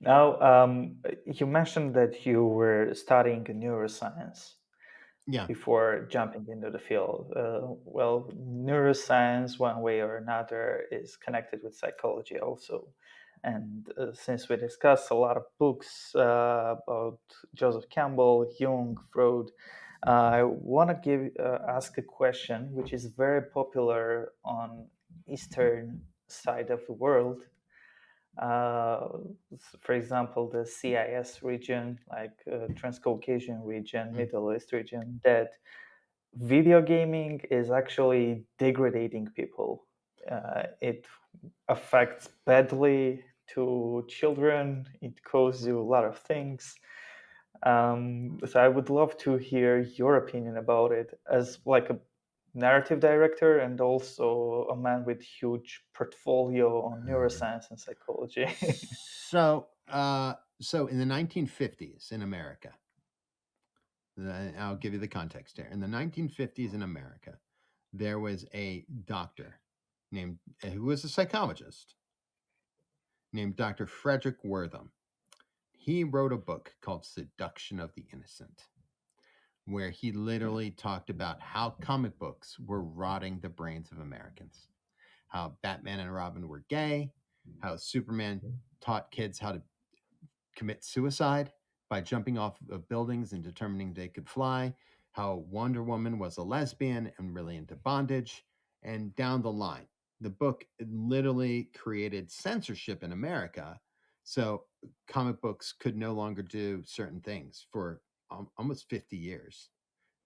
Now, you mentioned that you were studying neuroscience Yeah. before jumping into the field. Well, neuroscience, one way or another, is connected with psychology also. And since we discussed a lot of books about Joseph Campbell, Jung, Freud, I want to ask a question which is very popular on eastern side of the world, uh, for example, the CIS region, like Transcaucasian region, Mm. Middle East region, that video gaming is actually degrading people. It affects badly to children. It causes you a lot of things. So I would love to hear your opinion about it as like a narrative director and also a man with huge portfolio on neuroscience and psychology. So in the 1950s in America, I'll give you the context here. In the 1950s in America, there was a doctor named who was a psychologist named Dr. Frederick Wortham. He wrote a book called Seduction of the Innocent, where he literally talked about how comic books were rotting the brains of Americans, how Batman and Robin were gay, how Superman taught kids how to commit suicide by jumping off of buildings and determining they could fly, how Wonder Woman was a lesbian and really into bondage, and down the line. The book literally created censorship in America. So comic books could no longer do certain things for almost 50 years.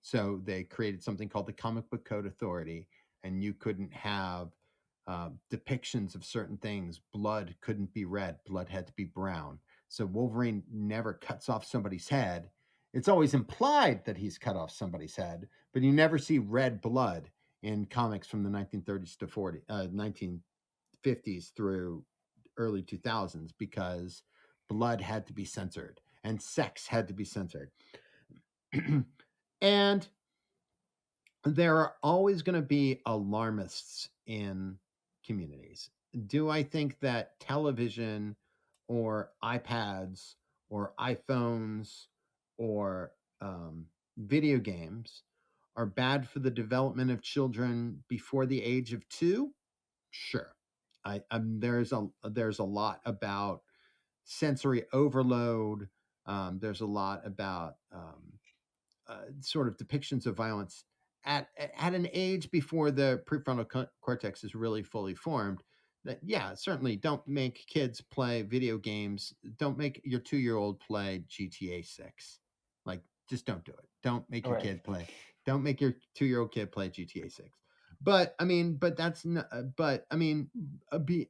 So they created something called the Comic Book Code Authority, and you couldn't have depictions of certain things. Blood couldn't be red, blood had to be brown. So Wolverine never cuts off somebody's head. It's always implied that he's cut off somebody's head, but you never see red blood in comics from the 1930s to 1950s through early 2000s because blood had to be censored and sex had to be censored. And there are always going to be alarmists in communities. Do I think that television or iPads or iPhones or video games are bad for the development of children before the age of 2? Sure. There's a lot about sensory overload. There's a lot about sort of depictions of violence at an age before the prefrontal cortex is really fully formed. That, yeah, certainly don't make kids play video games. Don't make your 2-year-old play GTA 6. Like, just don't do it. Don't make your Right. kid play. Don't make your 2-year-old kid play GTA 6. But I mean, but that's not. But I mean,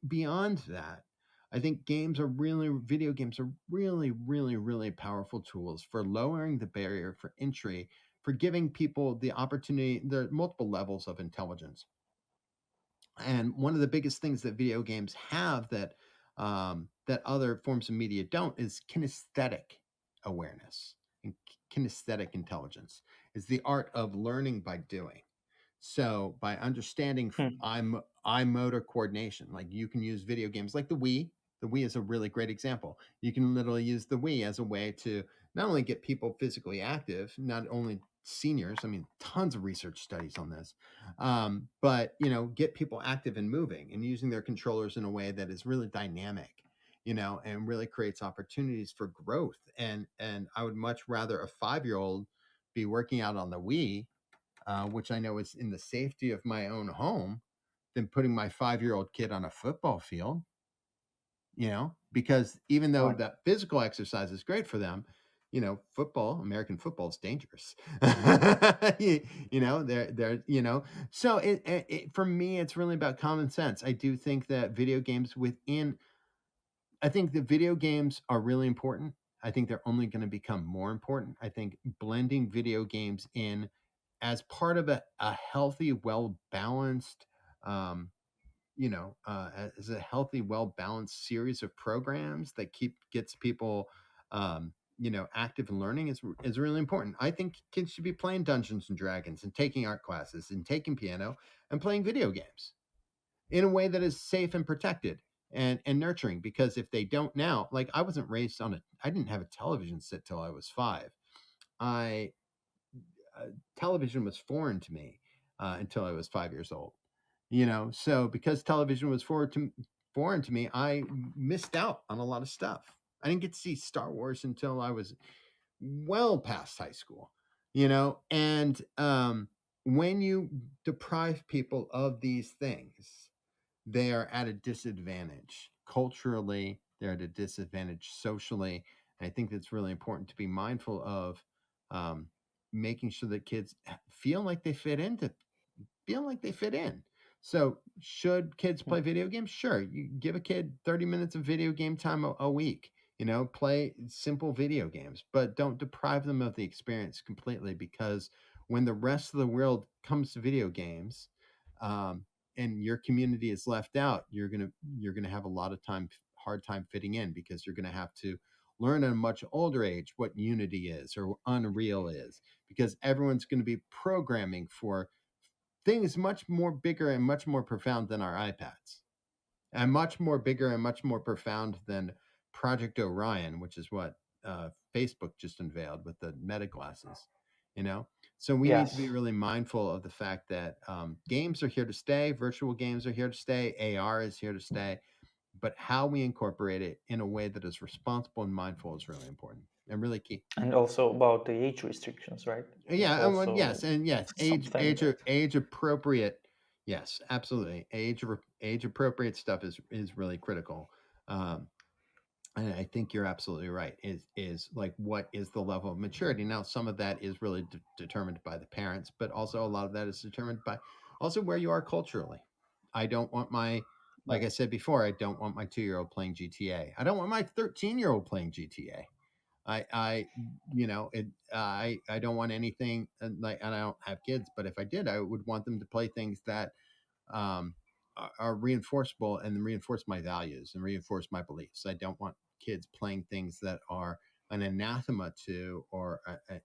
beyond that, I think video games are really, really, really powerful tools for lowering the barrier for entry, for giving people the opportunity. There are multiple levels of intelligence. And one of the biggest things that video games have that other forms of media don't is kinesthetic awareness and kinesthetic intelligence is the art of learning by doing. So by understanding Hmm. eye motor coordination, like you can use video games like the Wii. The Wii is a really great example. You can literally use the Wii as a way to not only get people physically active, not only seniors. I mean, tons of research studies on this, but get people active and moving and using their controllers in a way that is really dynamic, and really creates opportunities for growth. And I would much rather a 5-year-old be working out on the Wii, which I know is in the safety of my own home, than putting my 5-year-old kid on a football field, because even though Right. that physical exercise is great for them, American football is dangerous. So for me, it's really about common sense. I do think that I think the video games are really important. I think they're only going to become more important. I think blending video games in as part of a healthy, well balanced, as a healthy, well balanced series of programs that gets people, active and learning is really important. I think kids should be playing Dungeons and Dragons and taking art classes and taking piano and playing video games in a way that is safe and protected. and nurturing, because if they don't now, like I didn't have a television set till I was 5. I Television was foreign to me until I was 5 years old. So because television was foreign to me, I missed out on a lot of stuff. I didn't get to see Star Wars until I was well past high school. And when you deprive people of these things, they are at a disadvantage culturally, they're at a disadvantage socially. And I think that's really important to be mindful of, um, making sure that kids feel like they fit into feel like they fit in. So, should kids play video games? Sure. You give a kid 30 minutes of video game time a week. Play simple video games, but don't deprive them of the experience completely, because when the rest of the world comes to video games, um, and your community is left out, you're gonna have a lot of hard time fitting in, because you're gonna have to learn at a much older age what Unity is or Unreal is, because everyone's going to be programming for things much more bigger and much more profound than our iPads, and much more bigger and much more profound than Project Orion, which is what Facebook just unveiled with the Meta glasses. You know, so we need to be Yes. really mindful of the fact that games are here to stay, virtual games are here to stay, AR is here to stay, but how we incorporate it in a way that is responsible and mindful is really important and really key. And also about the age restrictions, right? It's Yeah, and yes, also and yes, something that, age appropriate. Yes, absolutely. Age appropriate stuff is really critical. Um, and I think you're absolutely right. Is like, what is the level of maturity? Now, some of that is really determined by the parents, but also a lot of that is determined by also where you are culturally. I don't want my Like right. I said before, I don't want my 2-year-old playing GTA. I don't want my 13-year-old playing GTA. I I don't want anything, and I don't have kids, but if I did, I would want them to play things that um, are reinforceable and reinforce my values and reinforce my beliefs. I don't want kids playing things that are an anathema to, or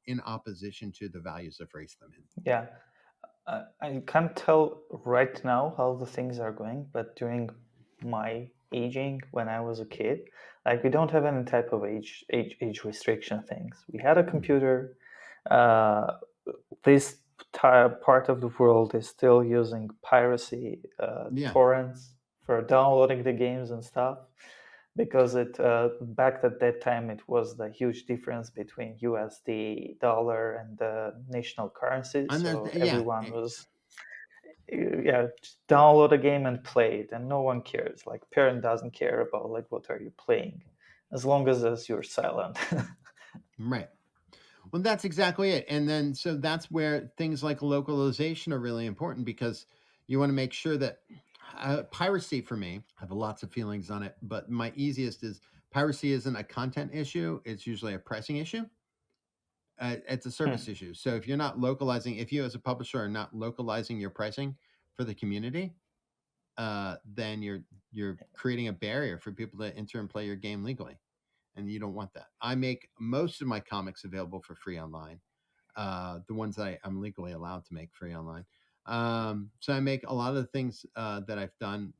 in opposition to, the values I've raised them in. Yeah. I can't tell right now how the things are going, but during my aging, when I was a kid, like we don't have any type of age restriction things. We had a Mhm. computer. Uh, this part of the world is still using piracy, Yeah, torrents for downloading the games and stuff, because it back at that time it was the huge difference between USD dollar and the national currency, and so yeah, everyone was, yeah, just download a game and play it, and no one cares. Like parent doesn't care about like what are you playing, as long as you're silent. right. Well, that's exactly it. And then, so that's where things like localization are really important, because you want to make sure that piracy, for me, I have lots of feelings on it, but my easiest is piracy isn't a content issue, it's usually a pricing issue. It's a service Hmm. issue. So if you're not localizing, if you as a publisher are not localizing your pricing for the community, then you're creating a barrier for people to enter and play your game legally, and you don't want that. I make most of my comics available for free online, the ones that I'm legally allowed to make free online. So I make a lot of the things that I've done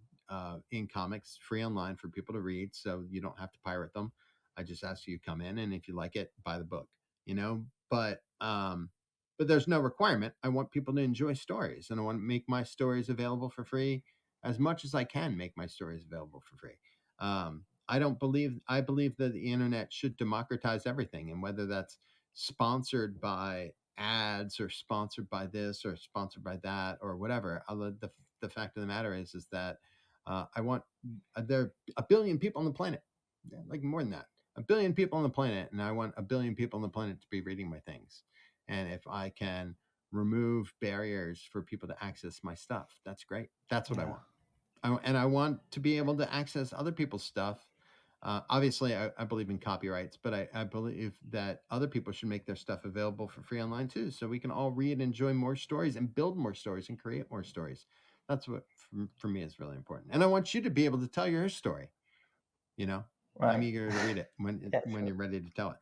in comics free online for people to read, so you don't have to pirate them. I just ask you to come in, and if you like it, buy the book. But there's no requirement. I want people to enjoy stories, and I want to make my stories available for free as much as I can. Make my stories available for free. I believe that the internet should democratize everything, and whether that's sponsored by ads or sponsored by this or sponsored by that or whatever. The fact of the matter is that I want there are a billion people on the planet, like more than that, a billion people on the planet, and I want a billion people on the planet to be reading my things. And if I can remove barriers for people to access my stuff, that's great. That's what I Yeah. want. And I want to be able to access other people's stuff. Obviously, I believe in copyrights, but I believe that other people should make their stuff available for free online too, so we can all read and enjoy more stories and build more stories and create more stories. That's what, for me, is really important. And I want you to be able to tell your story. You know, I'm Right. eager to read it when Yeah, when sure. you're ready to tell it.